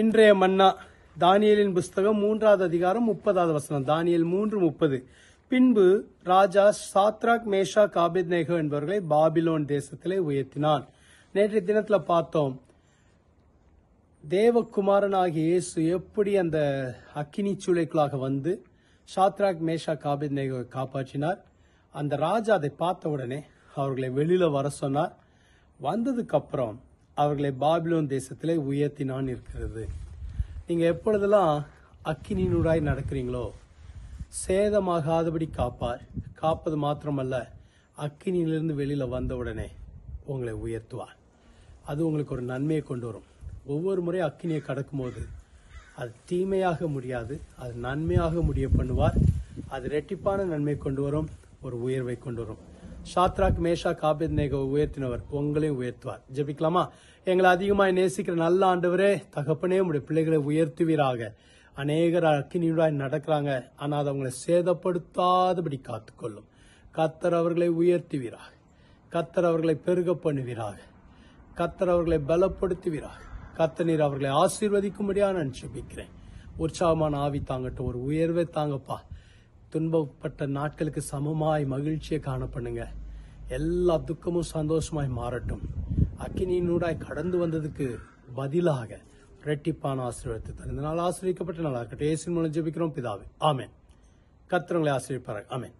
இன்றைய மன்னா தானியேலின் புஸ்தகம் 3வது அதிகாரம் 30வது வசனம். தானியேல் 3:30. பின்பு ராஜா சாத்ராக் மேஷாக் ஆபேத்நேகோ என்பவர்களை பாபிலோன் தேசத்திலே உயர்த்தினான். நேற்றைய தினத்துல பார்த்தோம், தேவகுமாரனாகிய இயேசு எப்படி அந்த அக்கினி சூளைக்குள்ளாக வந்து சாத்ராக் மேஷாக் ஆபேத்நேகோவை காப்பாற்றினார். அந்த ராஜா அதை பார்த்த உடனே அவர்களை வெளியில வர சொன்னார். வந்ததுக்கு அப்புறம் அவர்களை பாபிலோன் தேசத்திலே உயர்த்தினான் இருக்கிறது. நீங்க எப்பொழுதெல்லாம் அக்கினியினூடாய் நடக்கிறீங்களோ சேதமாகாதபடி காப்பார். காப்பது மாத்திரமல்ல, அக்கினியிலிருந்து வெளியில வந்த உடனே உங்களை உயர்த்துவார். அது உங்களுக்கு ஒரு நன்மையை கொண்டு வரும். ஒவ்வொரு முறை அக்கினியை கடக்கும் போது அது தீமையாக முடியாது, அது நன்மையாக முடிய பண்ணுவார். அது இரட்டிப்பான நன்மை கொண்டு வரும், ஒரு உயர்வை கொண்டு வரும். சாத்ராக் மேஷாக் ஆபேத்நேகோவை உயர்த்தினவர் உங்களையும் உயர்த்துவார். ஜெபிக்கலாமா? எங்களை அதிகமாய் நேசிக்கிற நல்ல ஆண்டவரே, தகப்பனே, உடைய பிள்ளைகளை உயர்த்துவீராக. அநேகர் அக்கினியுடாய் நடக்கிறாங்க, ஆனா அது அவங்களை சேதப்படுத்தாதபடி காத்துக்கொள்ளும். கர்த்தர் அவர்களை உயர்த்துவீராக. கர்த்தர் அவர்களை பெருக பண்ணுவீராக. கர்த்தர் அவர்களை பலப்படுத்துவீராக. கர்த்தர் நீர் அவர்களை ஆசீர்வதிக்கும்படியா நான் ஜெபிக்கிறேன். உற்சாகமான ஆவி தாங்கட்டும், ஒரு உயர்வை தாங்கப்பா. துன்பப்பட்ட நாட்களுக்கு சமமாய் மகிழ்ச்சியை காணப்படுங்க. எல்லா துக்கமும் சந்தோஷமாய் மாறட்டும். அக்கினியினூடாய் கடந்து வந்ததுக்கு பதிலாக இரட்டிப்பான ஆசீர்வாதத்தை தரும். இந்த நாள் ஆசீர்வதிக்கப்பட்ட நாளா இருக்கட்டும். இயேசுவின் மூலம் ஜெபிக்கிறோம் பிதாவே, ஆமென். கர்த்தர் உங்களை ஆசீர்வதிப்பாராக. ஆமென்.